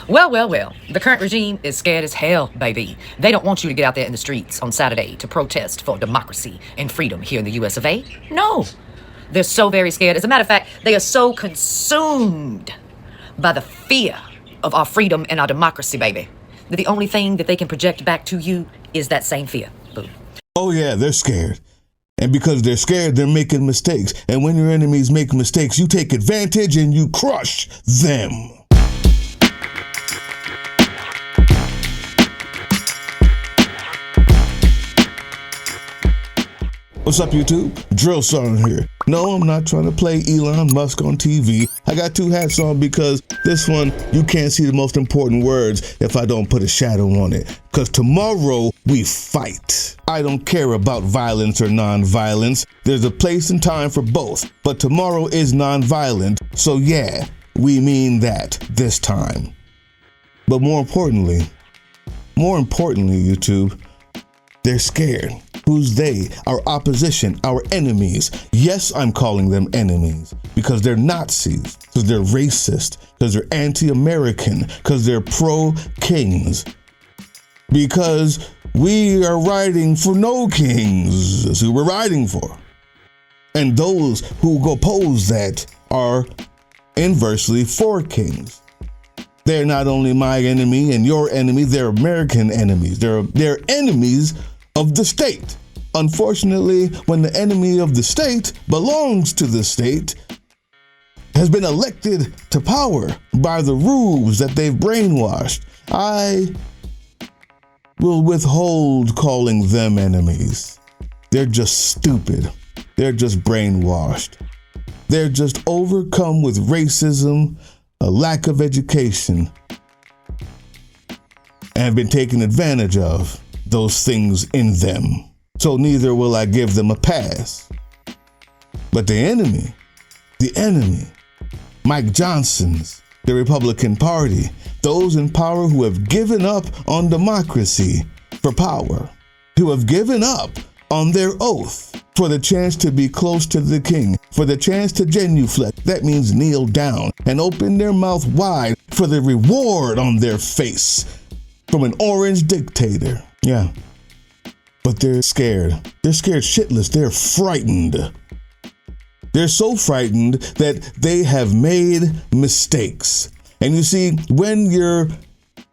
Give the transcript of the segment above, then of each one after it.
Well. The current regime is scared as hell, baby. They don't want you to get out there in the streets on Saturday to protest for democracy and freedom here in the US of A. No. They're so very scared. As a matter of fact, they are so consumed by the fear of our freedom and our democracy, baby, that the only thing that they can project back to you is that same fear. Boom. Oh, yeah, they're scared. And because they're scared, they're making mistakes. And when your enemies make mistakes, you take advantage and you crush them. What's up, YouTube? Drill Sgt here. No, I'm not trying to play Elon Musk on TV. I got two hats on because this one, you can't see the most important words if I don't put a shadow on it. Because tomorrow, we fight. I don't care about violence or non-violence. There's a place and time for both. But tomorrow is non-violent. So yeah, we mean that this time. But more importantly, YouTube, they're scared. Who's they? Our opposition, our enemies. Yes, I'm calling them enemies because they're Nazis, because they're racist, because they're anti-American, because they're pro-kings. Because we are riding for no kings. That's who we're riding for. And those who oppose that are inversely for kings. They're not only my enemy and your enemy, they're American enemies. They're enemies of the state. Unfortunately, when the enemy of the state belongs to the state, has been elected to power by the rubes that they've brainwashed, I will withhold calling them enemies. They're just stupid. They're just brainwashed. They're just overcome with racism, a lack of education, and have been taken advantage of. Those things in them. So neither will I give them a pass. But the enemy, Mike Johnson's, the Republican Party, those in power who have given up on democracy for power, who have given up on their oath for the chance to be close to the king, for the chance to genuflect, that means kneel down and open their mouth wide for the reward on their face from an orange dictator. Yeah, but they're scared. They're scared shitless. They're frightened. They're so frightened that they have made mistakes. And you see, when you're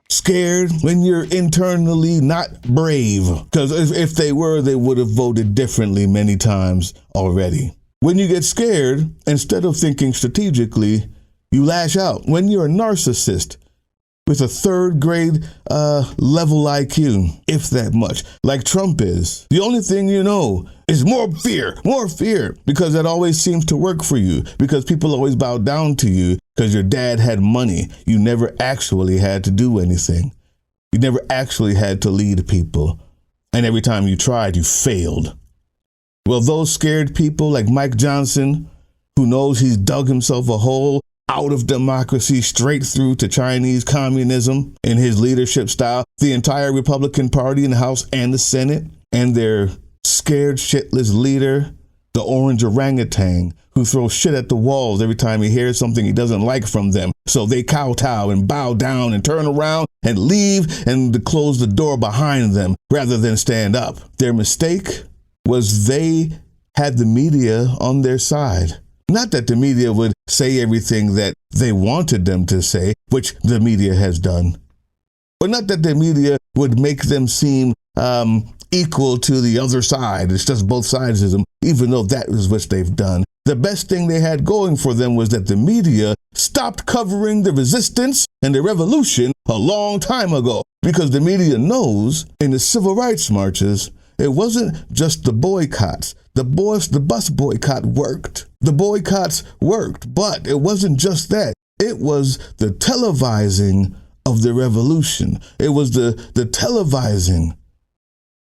scared, when you're internally not brave, because if they were, they would have voted differently many times already. When you get scared, instead of thinking strategically, you lash out. When you're a narcissist, with a third grade level IQ, if that much, like Trump is. The only thing you know is more fear, because that always seems to work for you, because people always bow down to you, because your dad had money. You never actually had to do anything. You never actually had to lead people. And every time you tried, you failed. Well, those scared people like Mike Johnson, who knows he's dug himself a hole out of democracy straight through to Chinese communism in his leadership style, the entire Republican Party in the House and the Senate, and their scared shitless leader, the orange orangutan, who throws shit at the walls every time he hears something he doesn't like from them. So they kowtow and bow down and turn around and leave and close the door behind them rather than stand up. Their mistake was they had the media on their side. Not that the media would say everything that they wanted them to say, which the media has done. But not that the media would make them seem equal to the other side. It's just both sidesism, even though that is what they've done. The best thing they had going for them was that the media stopped covering the resistance and the revolution a long time ago. Because the media knows in the civil rights marches, it wasn't just the boycotts. The bus boycott worked. The boycotts worked, but it wasn't just that. It was the televising of the revolution. It was the televising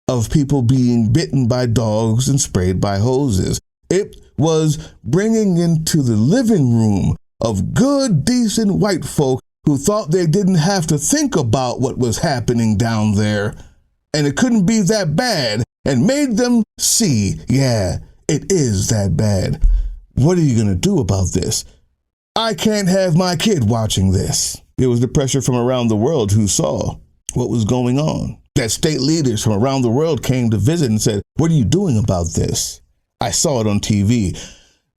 of people being bitten by dogs and sprayed by hoses. It was bringing into the living room of good, decent white folk who thought they didn't have to think about what was happening down there, and it couldn't be that bad, and made them see, yeah, it is that bad. What are you going to do about this? I can't have my kid watching this. It was the pressure from around the world who saw what was going on. That state leaders from around the world came to visit and said, "What are you doing about this?" I saw it on TV.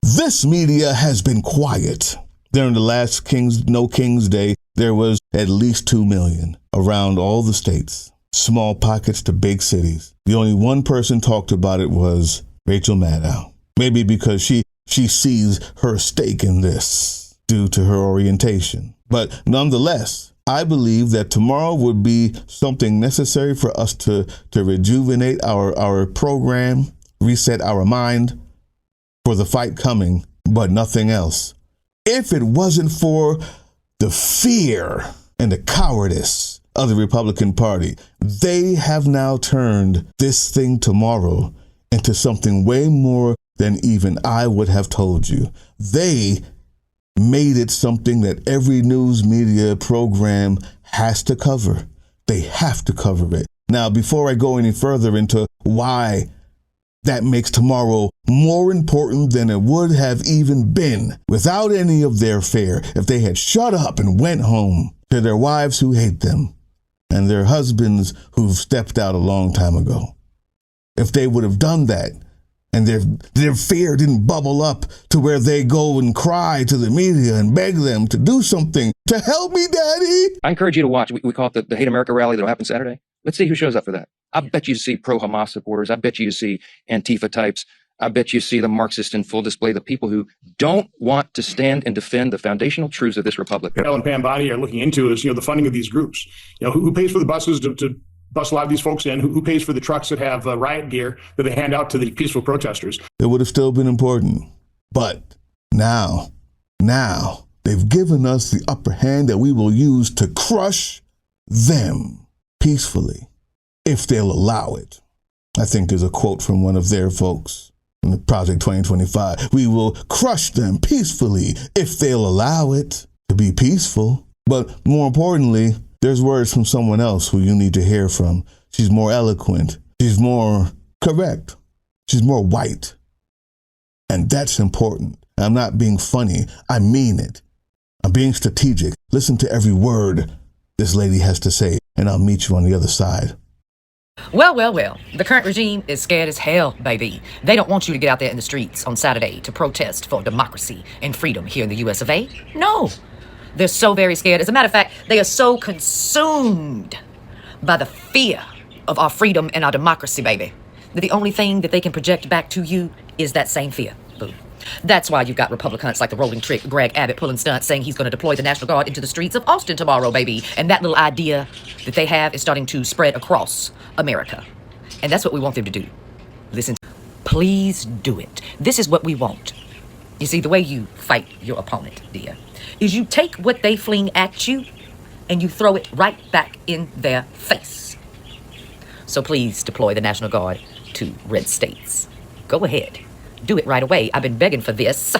This media has been quiet. During the last No King's Day, there was at least 2 million around all the states, small pockets to big cities. The only one person talked about it was Rachel Maddow. Maybe because she sees her stake in this due to her orientation. But nonetheless, I believe that tomorrow would be something necessary for us to rejuvenate our program, reset our mind for the fight coming, but nothing else. If it wasn't for the fear and the cowardice of the Republican Party, they have now turned this thing tomorrow into something way more than even I would have told you. They made it something that every news media program has to cover. They have to cover it. Now, before I go any further into why that makes tomorrow more important than it would have even been without any of their fear, if they had shut up and went home to their wives who hate them and their husbands who've stepped out a long time ago. If they would have done that, and their fear didn't bubble up to where they go and cry to the media and beg them to do something to help me, Daddy. I encourage you to watch. We call it the Hate America rally that'll happen Saturday. Let's see who shows up for that. I bet you see pro-Hamas supporters. I bet you see Antifa types. I bet you see the Marxists in full display, the people who don't want to stand and defend the foundational truths of this republic. Carol and Pam Bondi are looking into is, the funding of these groups. Who pays for the buses to bus a lot of these folks in? Who pays for the trucks that have riot gear that they hand out to the peaceful protesters? It would have still been important. But now they've given us the upper hand that we will use to crush them peacefully, if they'll allow it. I think is a quote from one of their folks in the Project 2025. We will crush them peacefully if they'll allow it to be peaceful. But more importantly, there's words from someone else who you need to hear from. She's more eloquent. She's more correct. She's more white. And that's important. I'm not being funny. I mean it. I'm being strategic. Listen to every word this lady has to say, and I'll meet you on the other side. Well. The current regime is scared as hell, baby. They don't want you to get out there in the streets on Saturday to protest for democracy and freedom here in the US of A. No. They're so very scared. As a matter of fact, they are so consumed by the fear of our freedom and our democracy, baby, that the only thing that they can project back to you is that same fear. Boo. That's why you've got Republicans like the rolling trick Greg Abbott pulling stunts saying he's going to deploy the National Guard into the streets of Austin tomorrow, baby. And that little idea that they have is starting to spread across America. And that's what we want them to do. Listen, please do it. This is what we want. You see, the way you fight your opponent, dear, is you take what they fling at you and you throw it right back in their face. So please deploy the National Guard to red states. Go ahead. Do it right away. I've been begging for this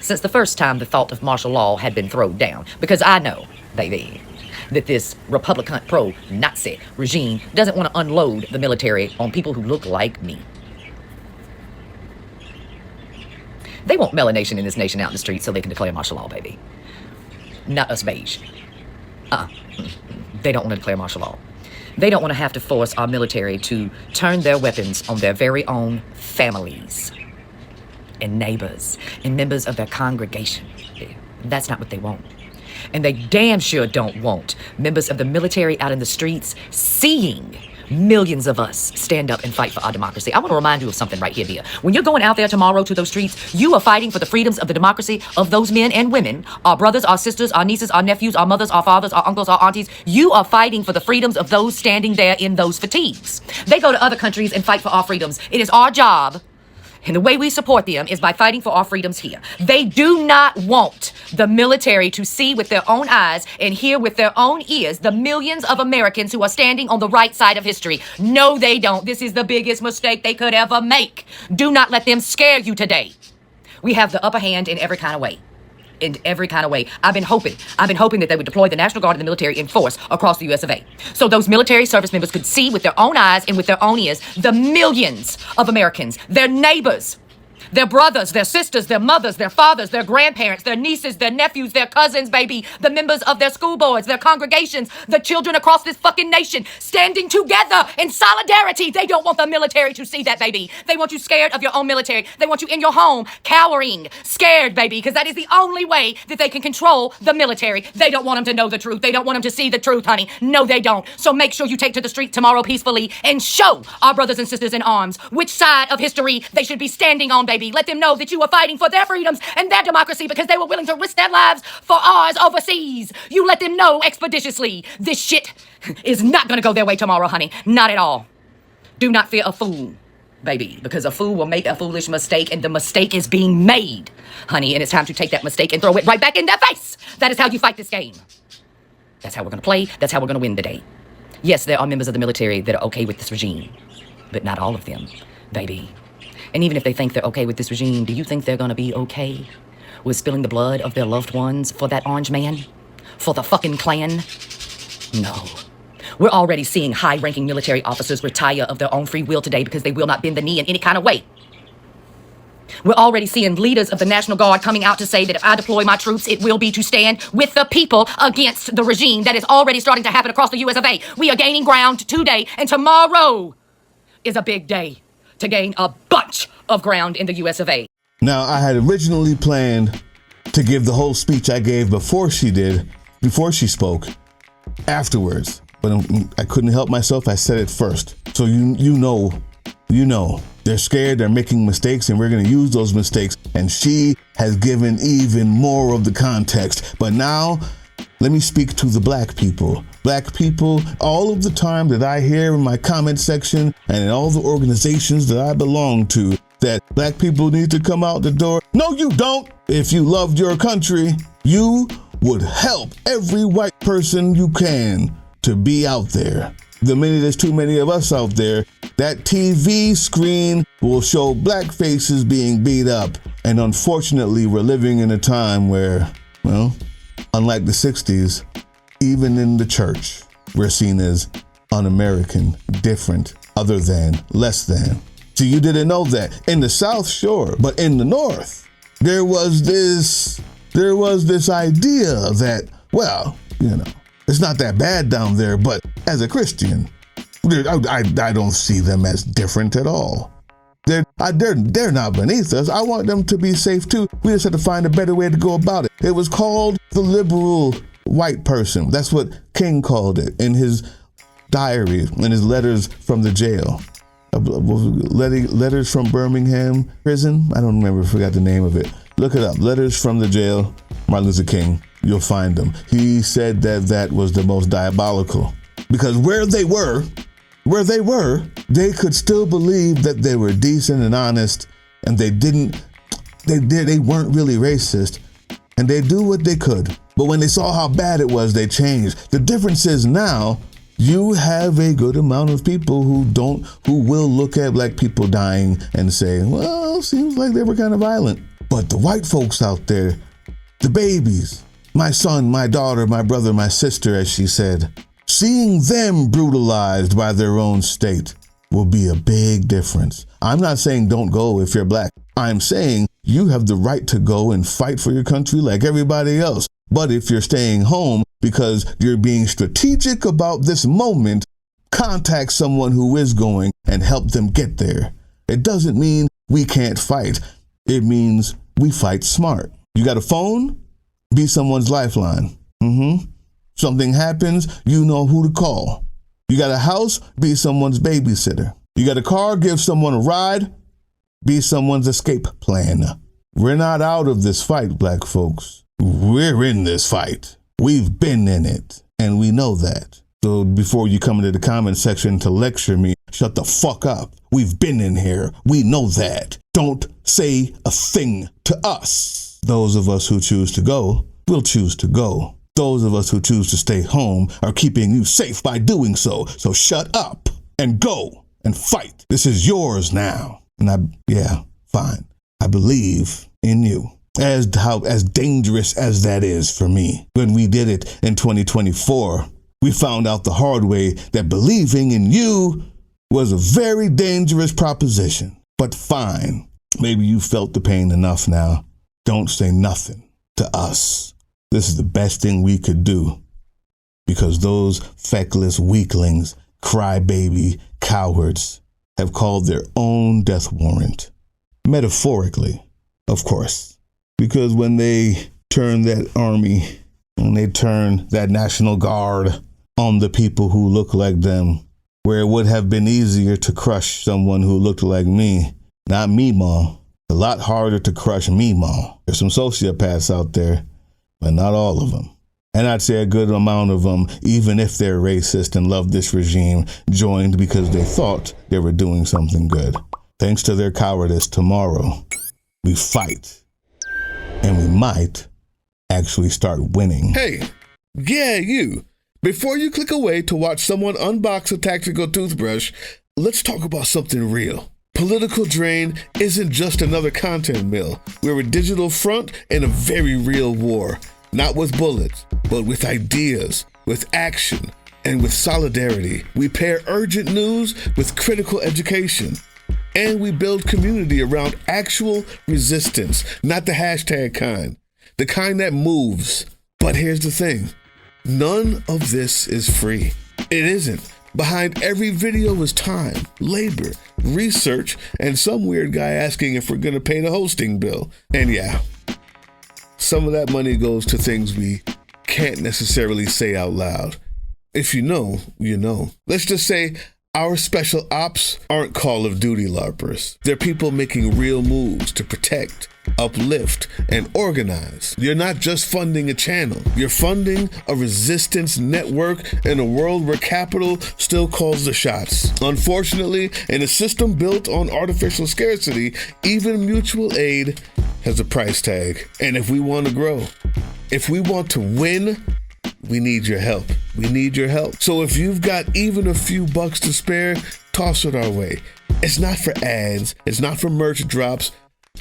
since the first time the thought of martial law had been thrown down. Because I know, baby, that this Republican pro-Nazi regime doesn't want to unload the military on people who look like me. They want melanation in this nation out in the streets so they can declare martial law, baby. Not us beige. They don't want to declare martial law. They don't want to have to force our military to turn their weapons on their very own families and neighbors and members of their congregation. That's not what they want. And they damn sure don't want members of the military out in the streets seeing millions of us stand up and fight for our democracy. I want to remind you of something right here, dear. When you're going out there tomorrow to those streets, you are fighting for the freedoms of the democracy of those men and women, our brothers, our sisters, our nieces, our nephews, our mothers, our fathers, our uncles, our aunties. You are fighting for the freedoms of those standing there in those fatigues. They go to other countries and fight for our freedoms. It is our job, and the way we support them is by fighting for our freedoms here. They do not want the military to see with their own eyes and hear with their own ears the millions of Americans who are standing on the right side of history. No, they don't. This is the biggest mistake they could ever make. Do not let them scare you today. We have the upper hand in every kind of way. In every kind of way. I've been hoping that they would deploy the National Guard and the military in force across the US of A. So those military service members could see with their own eyes and with their own ears the millions of Americans, their neighbors, Their brothers, their sisters, their mothers, their fathers, their grandparents, their nieces, their nephews, their cousins, baby, the members of their school boards, their congregations, the children across this fucking nation, standing together in solidarity. They don't want the military to see that, baby. They want you scared of your own military. They want you in your home, cowering, scared, baby, because that is the only way that they can control the military. They don't want them to know the truth. They don't want them to see the truth, honey. No, they don't. So make sure you take to the street tomorrow peacefully and show our brothers and sisters in arms which side of history they should be standing on, baby. Let them know that you are fighting for their freedoms and their democracy because they were willing to risk their lives for ours overseas. You let them know expeditiously. This shit is not gonna go their way tomorrow, honey. Not at all. Do not fear a fool, baby, because a fool will make a foolish mistake, and the mistake is being made, honey, and it's time to take that mistake and throw it right back in their face. That is how you fight this game. That's how we're gonna play. That's how we're gonna win today. Yes, there are members of the military that are okay with this regime, but not all of them, baby. And even if they think they're okay with this regime, do you think they're gonna be okay with spilling the blood of their loved ones for that orange man? For the fucking Klan? No. We're already seeing high-ranking military officers retire of their own free will today because they will not bend the knee in any kind of way. We're already seeing leaders of the National Guard coming out to say that if I deploy my troops, it will be to stand with the people against the regime. That is already starting to happen across the US of A. We are gaining ground today, and tomorrow is a big day to gain a bunch of ground in the US of A. Now, I had originally planned to give the whole speech I gave before she spoke, afterwards. But I couldn't help myself. I said it first. So you know, they're scared, they're making mistakes, and we're going to use those mistakes. And she has given even more of the context. But now, let me speak to the black people. Black people, all of the time that I hear in my comment section and in all the organizations that I belong to, that black people need to come out the door. No, you don't. If you loved your country, you would help every white person you can to be out there. The minute there's too many of us out there, that TV screen will show black faces being beat up. And unfortunately, we're living in a time where, well, unlike the 60s, even in the church, we're seen as un-American, different, other than, less than. So you didn't know that. In the South, sure, but in the North, there was this idea that, well, it's not that bad down there, but as a Christian, I don't see them as different at all. They're not beneath us. I want them to be safe too. We just have to find a better way to go about it. It was called the liberal white person. That's what King called it in his diary, in his letters from the jail. Letters from Birmingham prison. I don't remember, forgot the name of it. Look it up. Letters from the jail, Martin Luther King. You'll find them. He said that was the most diabolical because where they were, they could still believe that they were decent and honest, and they weren't really racist, and they do what they could. But when they saw how bad it was, they changed. The difference is now you have a good amount of people who will look at black people dying and say, well, seems like they were kind of violent. But the white folks out there, the babies, my son, my daughter, my brother, my sister, as she said, seeing them brutalized by their own state will be a big difference. I'm not saying don't go if you're black. I'm saying you have the right to go and fight for your country like everybody else. But if you're staying home because you're being strategic about this moment, contact someone who is going and help them get there. It doesn't mean we can't fight. It means we fight smart. You got a phone? Be someone's lifeline. Something happens, you know who to call. You got a house? Be someone's babysitter. You got a car? Give someone a ride. Be someone's escape plan. We're not out of this fight, black folks. We're in this fight. We've been in it, and we know that. So before you come into the comment section to lecture me, shut the fuck up. We've been in here. We know that. Don't say a thing to us. Those of us who choose to go will choose to go. Those of us who choose to stay home are keeping you safe by doing so. So shut up and go and fight. This is yours now. And fine. I believe in you. As dangerous as that is for me. When we did it in 2024, we found out the hard way that believing in you was a very dangerous proposition. But fine. Maybe you felt the pain enough now. Don't say nothing to us. This is the best thing we could do, because those feckless weaklings, crybaby cowards, have called their own death warrant. Metaphorically, of course. Because when they turn that army, when they turn that National Guard on the people who look like them, where it would have been easier to crush someone who looked like me, not Meemaw, a lot harder to crush Meemaw. There's some sociopaths out there, but not all of them. And I'd say a good amount of them, even if they're racist and love this regime, joined because they thought they were doing something good. Thanks to their cowardice, tomorrow we fight. And we might actually start winning. Hey, yeah, you. Before you click away to watch someone unbox a tactical toothbrush, let's talk about something real. Political Drain isn't just another content mill. We're a digital front in a very real war. Not with bullets, but with ideas, with action, and with solidarity. We pair urgent news with critical education. And we build community around actual resistance, not the hashtag kind. The kind that moves. But here's the thing. None of this is free. It isn't. Behind every video is time, labor, research, and some weird guy asking if we're going to pay the hosting bill. And yeah, some of that money goes to things we can't necessarily say out loud. If you know, you know. Let's just say our special ops aren't Call of Duty LARPers. They're people making real moves to protect, uplift, and organize. You're not just funding a channel. You're funding a resistance network in a world where capital still calls the shots. Unfortunately, in a system built on artificial scarcity, even mutual aid has a price tag. And if we want to grow, if we want to win, we need your help. We need your help. So if you've got even a few bucks to spare, toss it our way. It's not for ads. It's not for merch drops,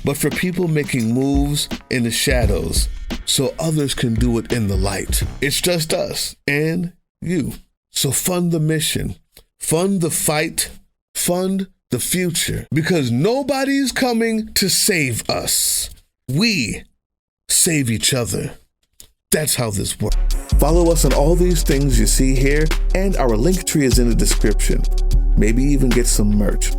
but for people making moves in the shadows so others can do it in the light. It's just us and you. So fund the mission, fund the fight, fund the future, because nobody's coming to save us. We save each other. That's how this works. Follow us on all these things you see here, and our link tree is in the description. Maybe even get some merch.